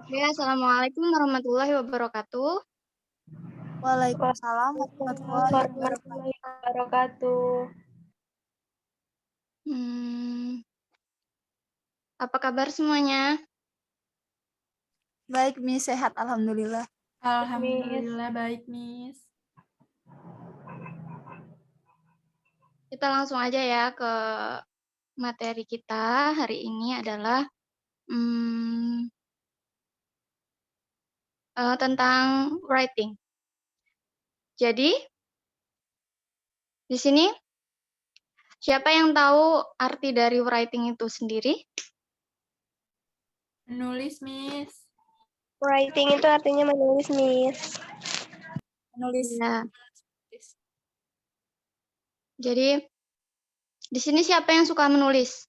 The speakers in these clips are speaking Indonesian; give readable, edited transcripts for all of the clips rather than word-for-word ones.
Ya, assalamualaikum warahmatullahi wabarakatuh. Waalaikumsalam warahmatullahi wabarakatuh. Warahmatullahi wabarakatuh. Apa kabar semuanya? Baik, Miss. Sehat, alhamdulillah. Alhamdulillah baik, Miss. Kita langsung aja ya ke materi kita hari ini adalah tentang writing. Jadi, di sini siapa yang tahu arti dari writing itu sendiri? Menulis, Miss. Writing itu artinya menulis, Miss. Menulis. Ya. Jadi, di sini siapa yang suka menulis?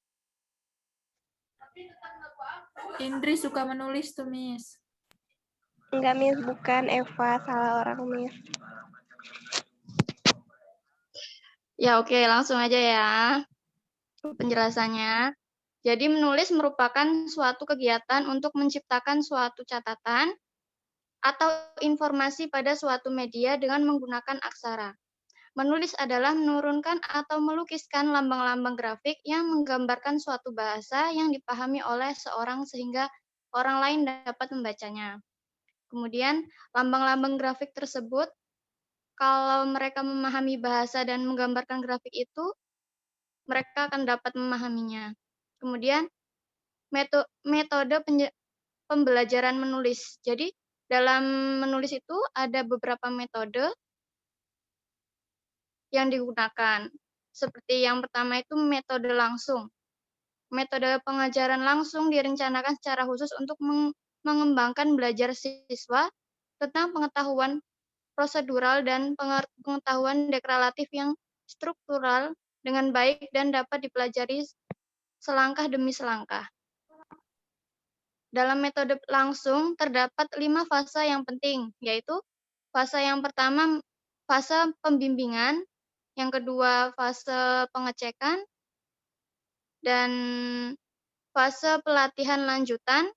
Indri suka menulis tuh, Miss. Enggak, Miss, bukan Eva, salah orang, Miss. Ya, oke, langsung aja ya penjelasannya. Jadi, menulis merupakan suatu kegiatan untuk menciptakan suatu catatan atau informasi pada suatu media dengan menggunakan aksara. Menulis adalah menurunkan atau melukiskan lambang-lambang grafik yang menggambarkan suatu bahasa yang dipahami oleh seorang sehingga orang lain dapat membacanya. Kemudian, lambang-lambang grafik tersebut, kalau mereka memahami bahasa dan menggambarkan grafik itu, mereka akan dapat memahaminya. Kemudian, metode pembelajaran menulis. Jadi, dalam menulis itu ada beberapa metode yang digunakan. Seperti yang pertama itu metode langsung. Metode pengajaran langsung direncanakan secara khusus untuk mengembangkan belajar siswa tentang pengetahuan prosedural dan pengetahuan deklaratif yang struktural dengan baik dan dapat dipelajari selangkah demi selangkah. Dalam metode langsung terdapat 5 fase yang penting, yaitu fase yang pertama fase pembimbingan, yang kedua fase pengecekan, dan fase pelatihan lanjutan,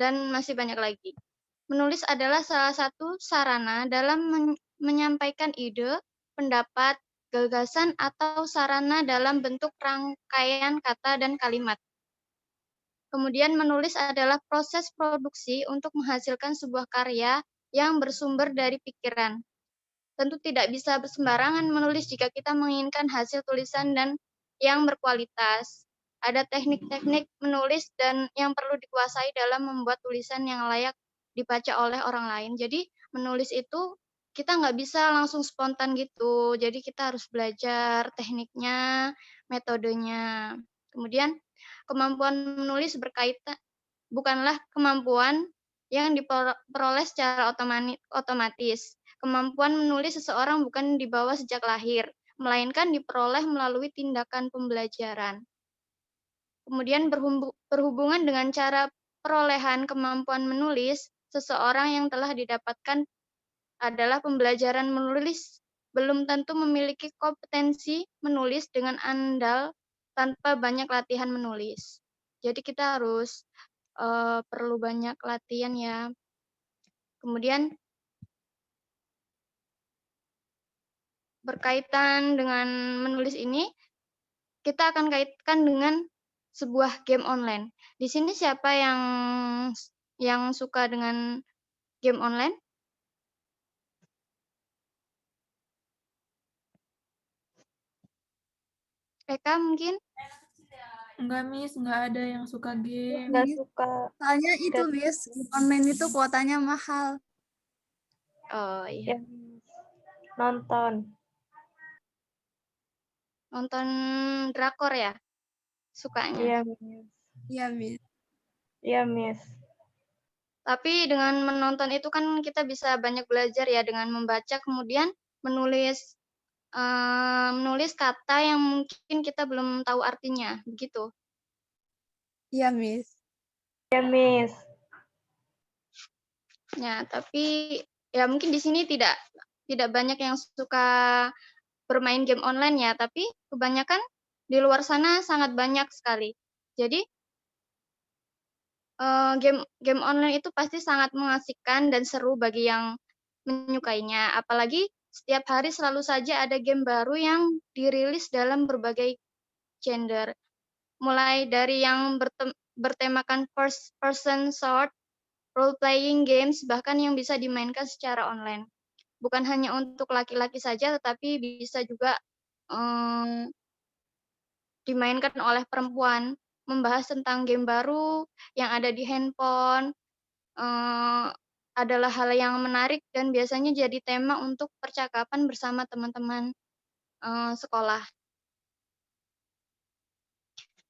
dan masih banyak lagi. Menulis adalah salah satu sarana dalam menyampaikan ide, pendapat, gagasan, atau sarana dalam bentuk rangkaian kata dan kalimat. Kemudian menulis adalah proses produksi untuk menghasilkan sebuah karya yang bersumber dari pikiran. Tentu tidak bisa sembarangan menulis jika kita menginginkan hasil tulisan dan yang berkualitas. Ada teknik-teknik menulis dan yang perlu dikuasai dalam membuat tulisan yang layak dibaca oleh orang lain. Jadi menulis itu kita nggak bisa langsung spontan gitu. Jadi kita harus belajar tekniknya, metodenya. Kemudian kemampuan menulis berkaitan bukanlah kemampuan yang diperoleh secara otomatis. Kemampuan menulis seseorang bukan dibawa sejak lahir, melainkan diperoleh melalui tindakan pembelajaran. Kemudian berhubungan dengan cara perolehan kemampuan menulis, seseorang yang telah didapatkan adalah pembelajaran menulis belum tentu memiliki kompetensi menulis dengan andal tanpa banyak latihan menulis. Jadi kita harus perlu banyak latihan ya. Kemudian berkaitan dengan menulis ini, kita akan kaitkan dengan sebuah game online. Di sini siapa yang suka dengan game online? Eka mungkin? Enggak, Miss. Enggak ada yang suka game. Enggak suka. Soalnya itu, Miss, online itu kuotanya mahal. Oh iya. Ya, nonton. Nonton drakor ya? Sukanya. Iya, Miss. Iya, Miss. Iya, Miss. Tapi dengan menonton itu kan kita bisa banyak belajar ya dengan membaca kemudian menulis kata yang mungkin kita belum tahu artinya, begitu. Iya, Miss. Iya, Miss. Ya, tapi ya mungkin di sini tidak banyak yang suka bermain game online ya, tapi kebanyakan di luar sana sangat banyak sekali. Jadi game game online itu pasti sangat mengasihkan dan seru bagi yang menyukainya. Apalagi setiap hari selalu saja ada game baru yang dirilis dalam berbagai genre. Mulai dari yang bertemakan first person short, role playing games, bahkan yang bisa dimainkan secara online. Bukan hanya untuk laki-laki saja, tetapi bisa juga dimainkan oleh perempuan. Membahas tentang game baru yang ada di handphone, adalah hal yang menarik dan biasanya jadi tema untuk percakapan bersama teman-teman, sekolah.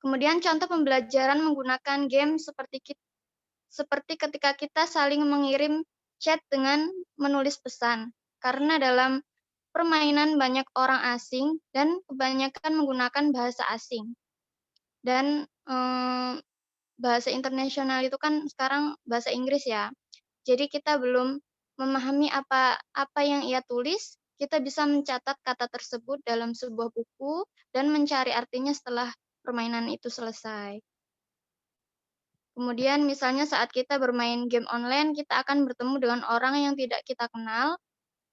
Kemudian contoh pembelajaran menggunakan game seperti ketika kita saling mengirim chat dengan menulis pesan. Karena dalam permainan banyak orang asing dan kebanyakan menggunakan bahasa asing. Dan, bahasa internasional itu kan sekarang bahasa Inggris ya. Jadi kita belum memahami apa yang ia tulis, kita bisa mencatat kata tersebut dalam sebuah buku dan mencari artinya setelah permainan itu selesai. Kemudian misalnya saat kita bermain game online, kita akan bertemu dengan orang yang tidak kita kenal,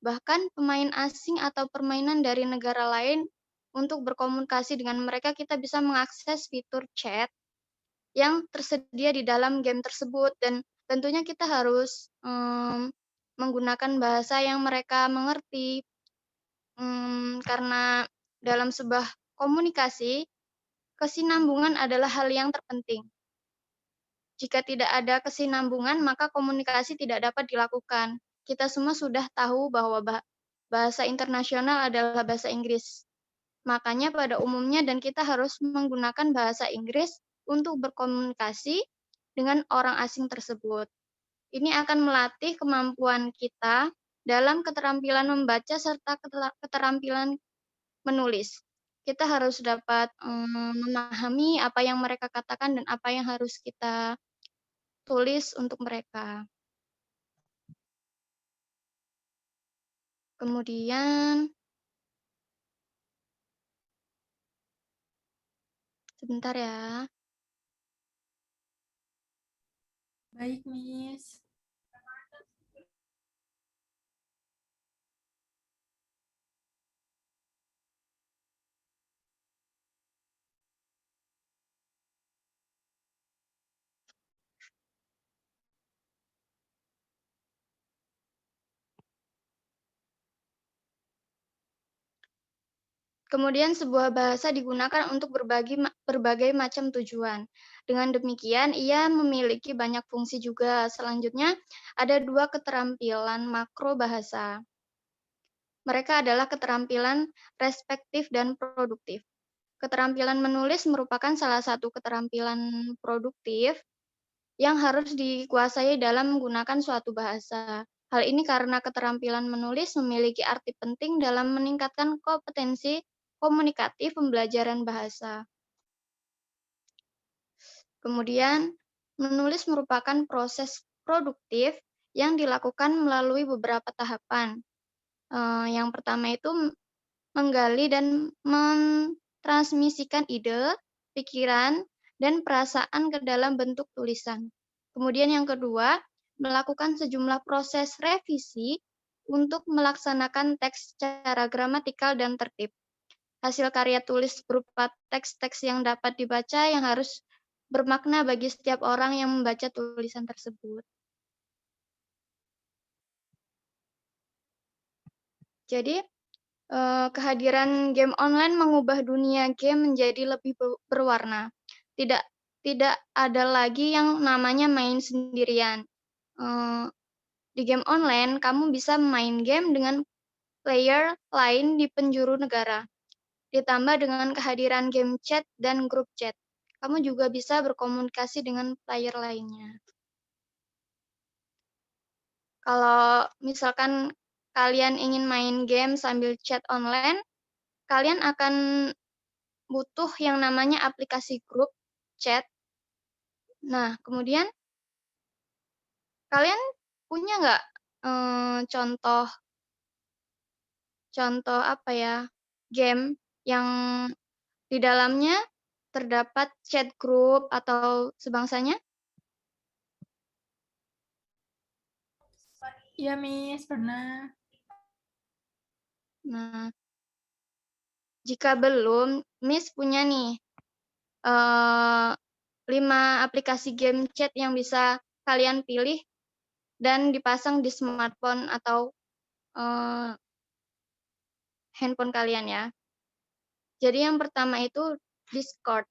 bahkan pemain asing atau permainan dari negara lain. Untuk berkomunikasi dengan mereka, kita bisa mengakses fitur chat yang tersedia di dalam game tersebut dan tentunya kita harus menggunakan bahasa yang mereka mengerti, karena dalam sebuah komunikasi, kesinambungan adalah hal yang terpenting. Jika tidak ada kesinambungan, maka komunikasi tidak dapat dilakukan. Kita semua sudah tahu bahwa bahasa internasional adalah bahasa Inggris. Makanya pada umumnya dan kita harus menggunakan bahasa Inggris untuk berkomunikasi dengan orang asing tersebut. Ini akan melatih kemampuan kita dalam keterampilan membaca serta keterampilan menulis. Kita harus dapat memahami apa yang mereka katakan dan apa yang harus kita tulis untuk mereka. Kemudian sebentar ya. Baik, Miss. Kemudian sebuah bahasa digunakan untuk berbagai macam tujuan. Dengan demikian, ia memiliki banyak fungsi juga. Selanjutnya, ada 2 keterampilan makro bahasa. Mereka adalah keterampilan respektif dan produktif. Keterampilan menulis merupakan salah satu keterampilan produktif yang harus dikuasai dalam menggunakan suatu bahasa. Hal ini karena keterampilan menulis memiliki arti penting dalam meningkatkan kompetensi komunikatif pembelajaran bahasa. Kemudian, menulis merupakan proses produktif yang dilakukan melalui beberapa tahapan. Yang pertama itu menggali dan mentransmisikan ide, pikiran, dan perasaan ke dalam bentuk tulisan. Kemudian yang kedua, melakukan sejumlah proses revisi untuk melaksanakan teks secara gramatikal dan tertib. Hasil karya tulis berupa teks-teks yang dapat dibaca yang harus bermakna bagi setiap orang yang membaca tulisan tersebut. Jadi, kehadiran game online mengubah dunia game menjadi lebih berwarna. Tidak ada lagi yang namanya main sendirian. Di game online, kamu bisa main game dengan player lain di penjuru negara. Ditambah dengan kehadiran game chat dan grup chat, kamu juga bisa berkomunikasi dengan player lainnya. Kalau misalkan kalian ingin main game sambil chat online, kalian akan butuh yang namanya aplikasi grup chat. Nah, kemudian kalian punya nggak contoh apa ya, game yang di dalamnya terdapat chat group atau sebangsanya? Iya, Miss, pernah. Nah, jika belum, Miss punya nih 5 aplikasi game chat yang bisa kalian pilih dan dipasang di smartphone atau handphone kalian ya. Jadi yang pertama itu Discord.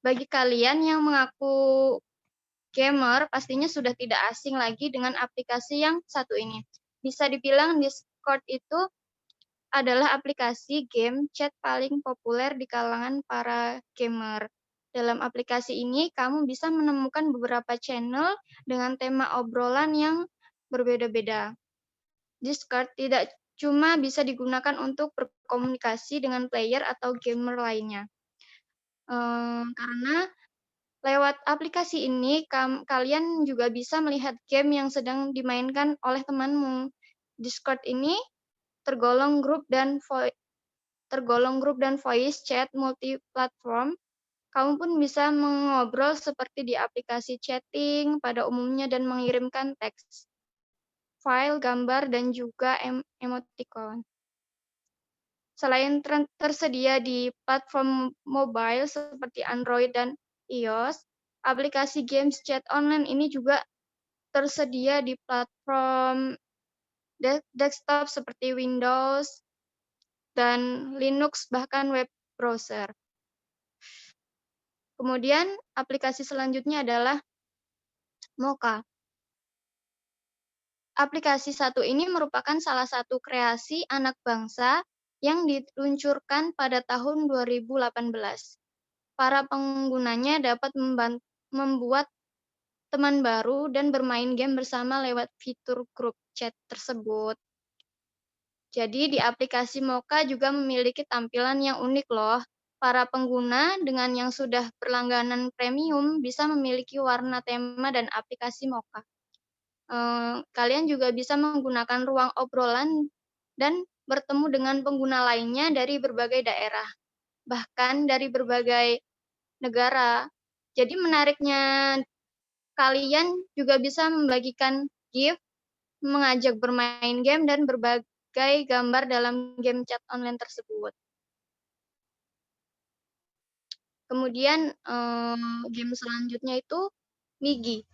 Bagi kalian yang mengaku gamer, pastinya sudah tidak asing lagi dengan aplikasi yang satu ini. Bisa dibilang Discord itu adalah aplikasi game chat paling populer di kalangan para gamer. Dalam aplikasi ini, kamu bisa menemukan beberapa channel dengan tema obrolan yang berbeda-beda. Discord tidak cuma bisa digunakan untuk berkomunikasi dengan player atau gamer lainnya. Karena lewat aplikasi ini, kalian juga bisa melihat game yang sedang dimainkan oleh temanmu. Discord ini tergolong grup dan voice chat multi-platform. Kamu pun bisa mengobrol seperti di aplikasi chatting pada umumnya dan mengirimkan teks, file, gambar, dan juga emoticon. Selain tersedia di platform mobile seperti Android dan iOS, aplikasi games chat online ini juga tersedia di platform desktop seperti Windows dan Linux, bahkan web browser. Kemudian aplikasi selanjutnya adalah Mocha. Aplikasi satu ini merupakan salah satu kreasi anak bangsa yang diluncurkan pada tahun 2018. Para penggunanya dapat membuat teman baru dan bermain game bersama lewat fitur grup chat tersebut. Jadi di aplikasi Mocha juga memiliki tampilan yang unik loh. Para pengguna dengan yang sudah berlangganan premium bisa memiliki warna tema dan aplikasi Mocha. Kalian juga bisa menggunakan ruang obrolan dan bertemu dengan pengguna lainnya dari berbagai daerah, bahkan dari berbagai negara. Jadi menariknya, kalian juga bisa membagikan gift, mengajak bermain game, dan berbagai gambar dalam game chat online tersebut. Kemudian game selanjutnya itu Migi.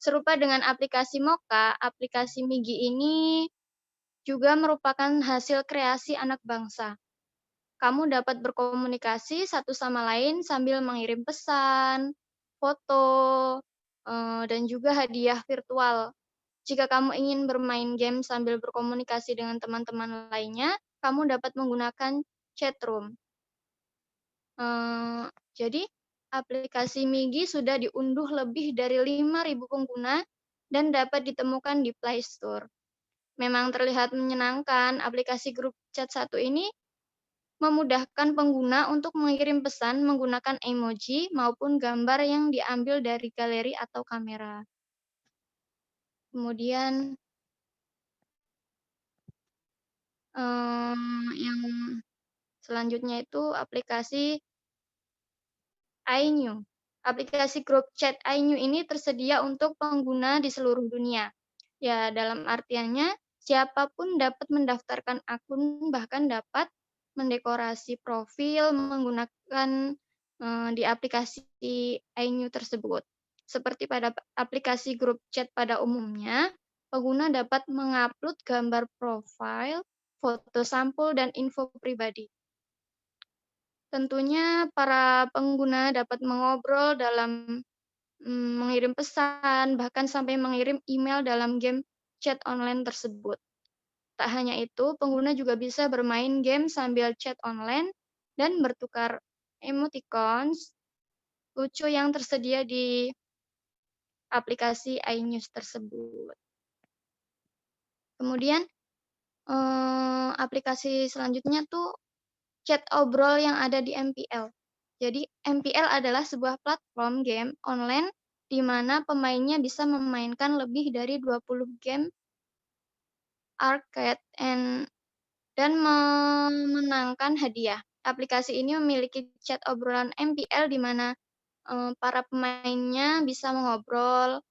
Serupa dengan aplikasi Mocha, aplikasi Migi ini juga merupakan hasil kreasi anak bangsa. Kamu dapat berkomunikasi satu sama lain sambil mengirim pesan, foto, dan juga hadiah virtual. Jika kamu ingin bermain game sambil berkomunikasi dengan teman-teman lainnya, kamu dapat menggunakan chat room. Jadi, aplikasi Migi sudah diunduh lebih dari 5.000 pengguna dan dapat ditemukan di Play Store. Memang terlihat menyenangkan, aplikasi grup chat satu ini memudahkan pengguna untuk mengirim pesan menggunakan emoji maupun gambar yang diambil dari galeri atau kamera. Kemudian yang selanjutnya itu aplikasi iNew. Aplikasi grup chat iNew ini tersedia untuk pengguna di seluruh dunia. Ya, dalam artiannya, siapapun dapat mendaftarkan akun, bahkan dapat mendekorasi profil menggunakan di aplikasi iNew tersebut. Seperti pada aplikasi grup chat pada umumnya, pengguna dapat mengupload gambar profil, foto sampul, dan info pribadi. Tentunya para pengguna dapat mengobrol dalam mengirim pesan, bahkan sampai mengirim email dalam game chat online tersebut. Tak hanya itu, pengguna juga bisa bermain game sambil chat online dan bertukar emoticons lucu yang tersedia di aplikasi iNews tersebut. Kemudian aplikasi selanjutnya tuh chat obrol yang ada di MPL. Jadi MPL adalah sebuah platform game online di mana pemainnya bisa memainkan lebih dari 20 game arcade dan memenangkan hadiah. Aplikasi ini memiliki chat obrolan MPL di mana para pemainnya bisa mengobrol,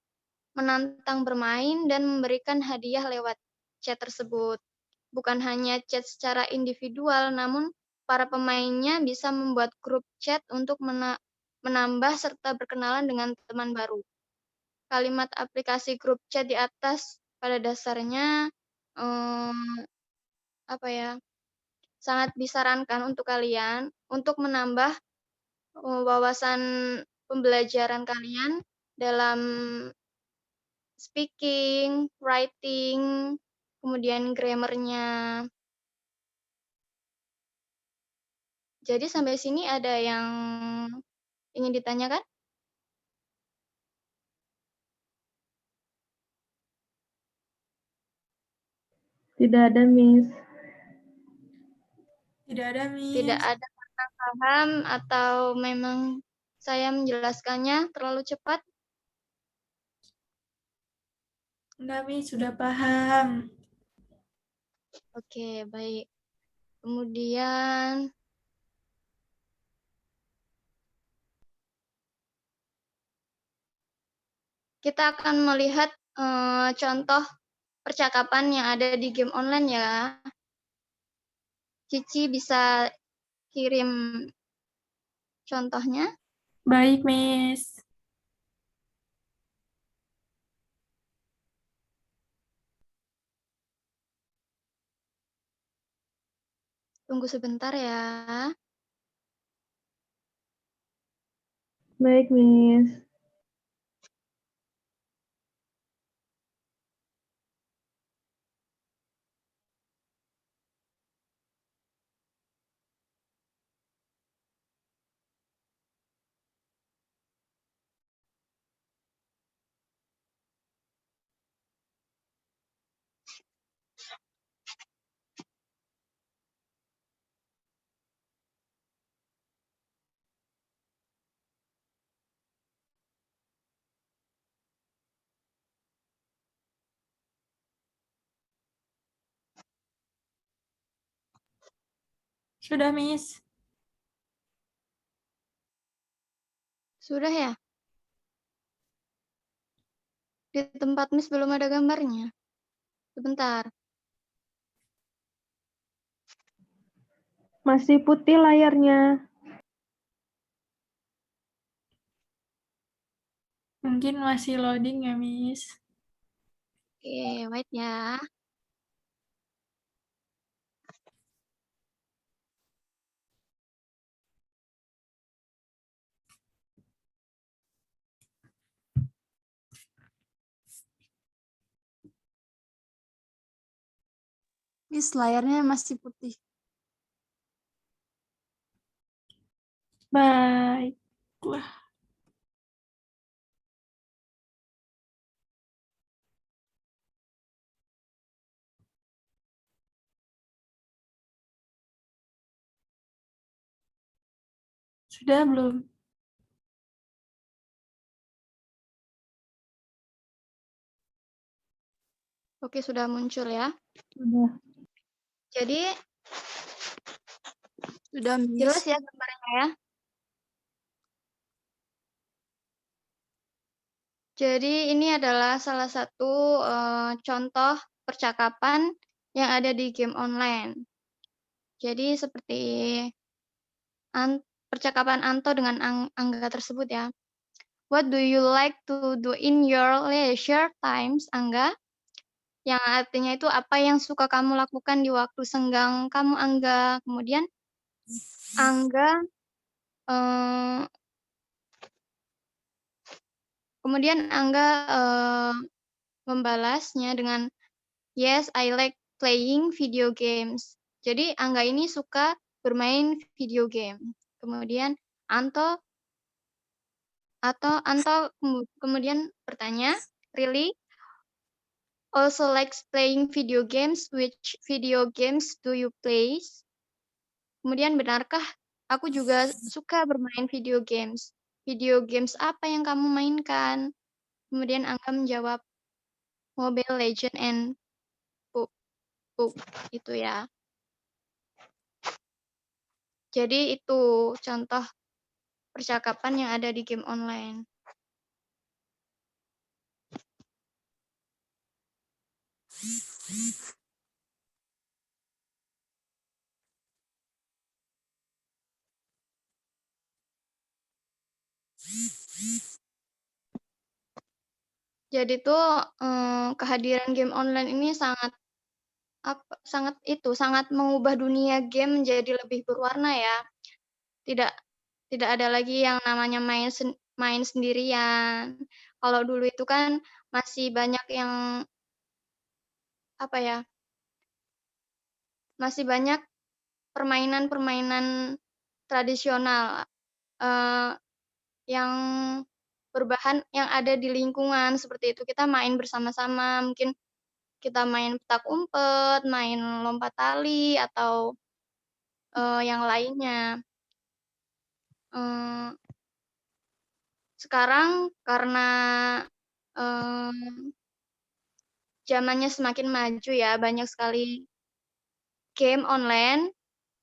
menantang bermain, dan memberikan hadiah lewat chat tersebut. Bukan hanya chat secara individual, namun para pemainnya bisa membuat grup chat untuk menambah serta berkenalan dengan teman baru. Kalimat aplikasi grup chat di atas pada dasarnya sangat disarankan untuk kalian untuk menambah wawasan pembelajaran kalian dalam speaking, writing, kemudian grammar-nya. Jadi sampai sini ada yang ingin ditanyakan? Tidak ada, Miss. Tidak ada, Tidak Miss. ada kata paham atau memang saya menjelaskannya terlalu cepat? Enggak, Miss, sudah paham. Oke, baik. Kemudian kita akan melihat contoh percakapan yang ada di game online ya. Cici bisa kirim contohnya. Baik, Miss. Tunggu sebentar ya. Baik, Miss. Sudah, Miss. Sudah ya? Di tempat Miss belum ada gambarnya. Sebentar. Masih putih layarnya. Mungkin masih loading ya, Miss. Oke, wait ya. Miss, layarnya masih putih. Baiklah. Sudah belum? Oke, sudah muncul ya. Sudah. Jadi Sudah, Miss. jelas ya gambarnya ya. Jadi ini adalah salah satu contoh percakapan yang ada di game online. Jadi seperti percakapan Anto dengan Angga tersebut ya. What do you like to do in your leisure times, Angga? Yang artinya itu apa yang suka kamu lakukan di waktu senggang kamu, Angga. Kemudian Angga membalasnya dengan yes, I like playing video games. Jadi Angga ini suka bermain video game. Kemudian Anto kemudian bertanya, really? Also likes playing video games. Which video games do you play? Kemudian benarkah aku juga suka bermain video games? Video games apa yang kamu mainkan? Kemudian Angga menjawab Mobile Legend and PUBG itu ya. Jadi itu contoh percakapan yang ada di game online. Jadi tuh kehadiran game online ini sangat mengubah dunia game menjadi lebih berwarna ya. Tidak tidak ada lagi yang namanya main sendirian. Kalau dulu itu kan masih banyak yang apa ya? Masih banyak permainan-permainan tradisional yang yang ada di lingkungan seperti itu. Kita main bersama-sama, mungkin kita main petak umpet, main lompat tali atau yang lainnya. Sekarang karena zamannya semakin maju ya, banyak sekali game online,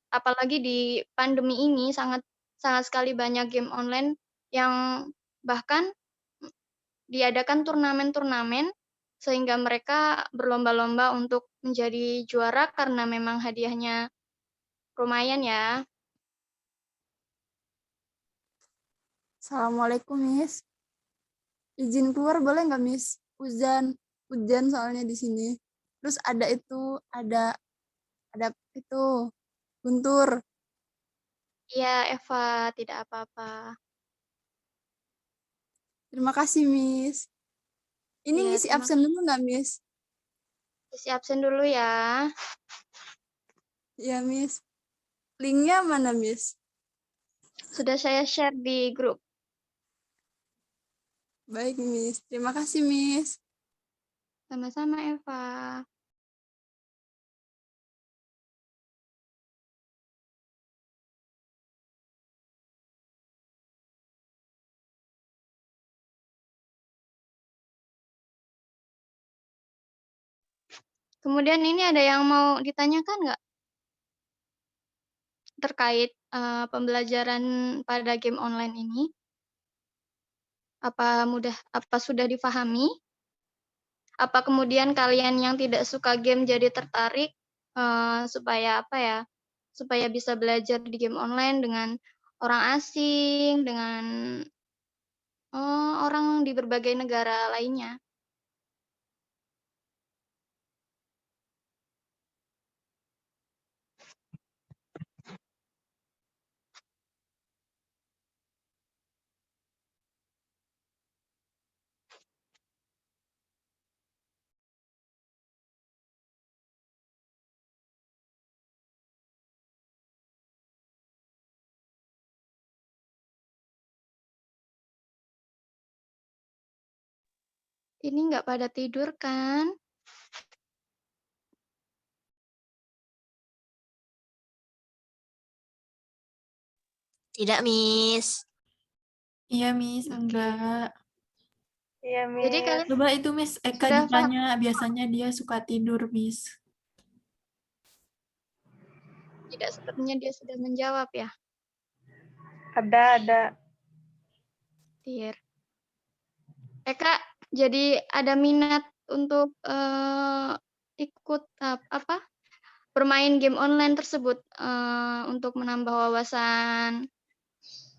apalagi di pandemi ini sangat sangat sekali banyak game online yang bahkan diadakan turnamen-turnamen sehingga mereka berlomba-lomba untuk menjadi juara karena memang hadiahnya lumayan ya. Assalamualaikum, Miss. Izin keluar boleh nggak, Miss? Hujan soalnya di sini. Terus ada itu guntur. Iya, Eva, tidak apa-apa. Terima kasih, Miss. Ini Iya, ngisi absen dulu nggak, Miss? isi absen dulu ya. Ya, Miss. Linknya mana, Miss? Sudah saya share di grup. Baik, Miss. Terima kasih, Miss. Sama-sama, Eva. Kemudian ini ada yang mau ditanyakan nggak? Terkait pembelajaran pada game online ini? Apa sudah difahami? Apa kemudian kalian yang tidak suka game jadi tertarik supaya apa ya? Supaya bisa belajar di game online dengan orang asing, dengan orang di berbagai negara lainnya. Ini nggak pada tidur kan? Tidak, Miss. Iya, Miss, enggak. Iya, Jadi Miss. kalian Coba itu Miss Eka sudah paham? ditanya, biasanya dia suka tidur, Miss. Tidak, sepertinya dia sudah menjawab ya. Ada. Tir. Eka, jadi ada minat untuk ikut bermain game online tersebut untuk menambah wawasan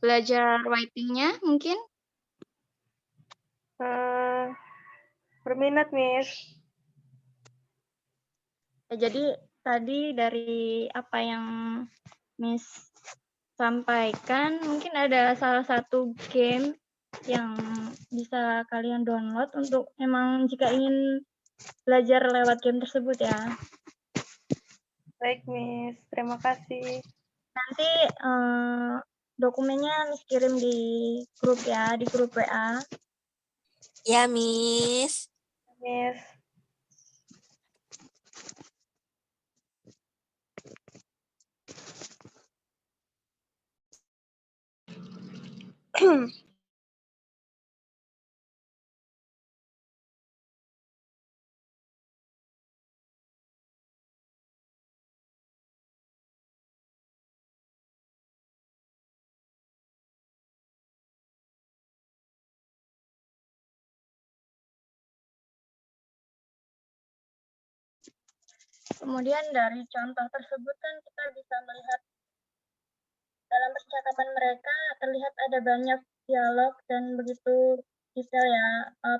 belajar writing-nya mungkin? Berminat, Miss. Jadi tadi dari apa yang Miss sampaikan, mungkin ada salah satu game yang bisa kalian download untuk emang jika ingin belajar lewat game tersebut ya. Baik, Miss. Terima kasih. Nanti dokumennya Miss kirim di grup ya, di grup WA. Ya, Miss. Miss. Kemudian dari contoh tersebut kan kita bisa melihat dalam percakapan mereka terlihat ada banyak dialog dan begitu detail ya.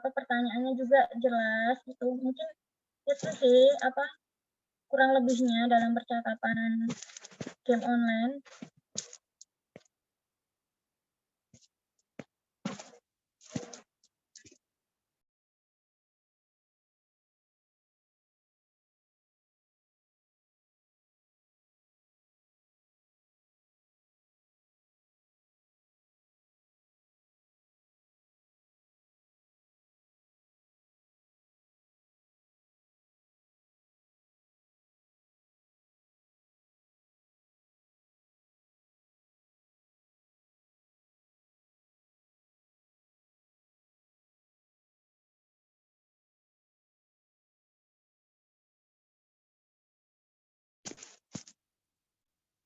Pertanyaannya juga jelas gitu. Mungkin itu sih kurang lebihnya dalam percakapan game online.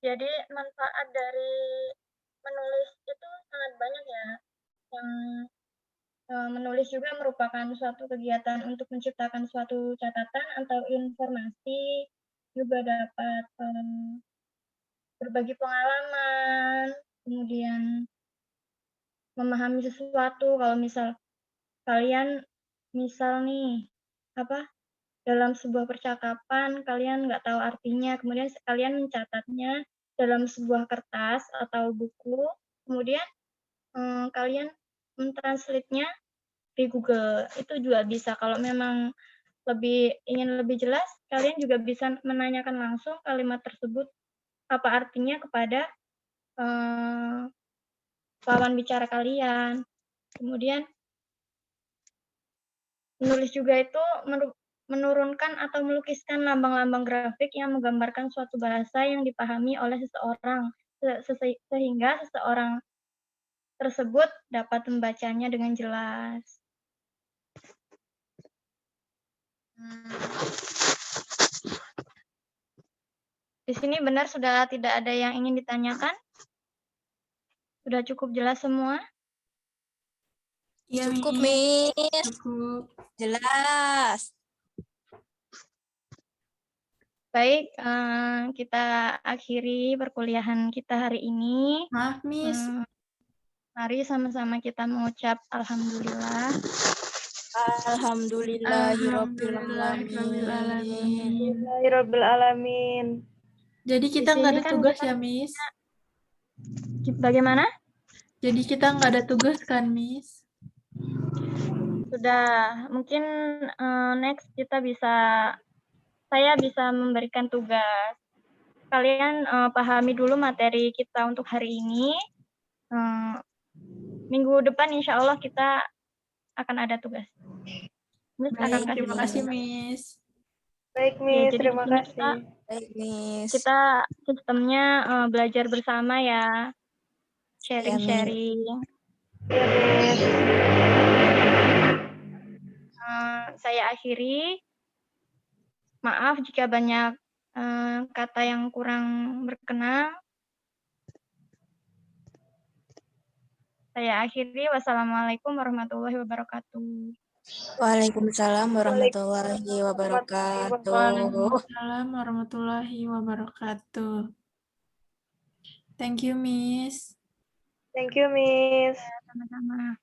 Jadi manfaat dari menulis itu sangat banyak ya. Yang menulis juga merupakan suatu kegiatan untuk menciptakan suatu catatan atau informasi, juga dapat berbagi pengalaman, kemudian memahami sesuatu. Kalau misal kalian nih dalam sebuah percakapan kalian nggak tahu artinya, kemudian kalian mencatatnya dalam sebuah kertas atau buku, kemudian kalian mentranslate-nya di Google. Itu juga bisa. Kalau memang ingin lebih jelas, kalian juga bisa menanyakan langsung kalimat tersebut apa artinya kepada lawan bicara kalian. Kemudian menulis juga itu menurunkan atau melukiskan lambang-lambang grafik yang menggambarkan suatu bahasa yang dipahami oleh seseorang, sehingga seseorang tersebut dapat membacanya dengan jelas. Di sini benar sudah tidak ada yang ingin ditanyakan? Sudah cukup jelas semua? Iya, Cukup, Miss. Miss. Cukup. Jelas. Baik, kita akhiri perkuliahan kita hari ini. Maaf, Miss. Mari sama-sama kita mengucap alhamdulillah. Alhamdulillahirobbilalamin. Alhamdulillahirobbilalamin. Jadi kita Di nggak sini ada kan tugas kita- ya, Miss? Bagaimana? Jadi kita nggak ada tugas kan, Miss? Sudah, mungkin next saya bisa memberikan tugas. Kalian pahami dulu materi kita untuk hari ini. Minggu depan insya Allah kita akan ada tugas. Miss akan Baik, terima kasih, Miss. Baik, Ya, Miss. jadi Terima di sini kasih. Baik, Miss. kita sistemnya belajar bersama ya, Miss. sharing-sharing. Ya, Miss. Saya akhiri. Maaf jika banyak kata yang kurang berkenan. Saya akhiri. Wassalamualaikum warahmatullahi wabarakatuh. Waalaikumsalam warahmatullahi wabarakatuh. Waalaikumsalam warahmatullahi wabarakatuh. Thank you, Miss. Thank you, Miss. Sama-sama.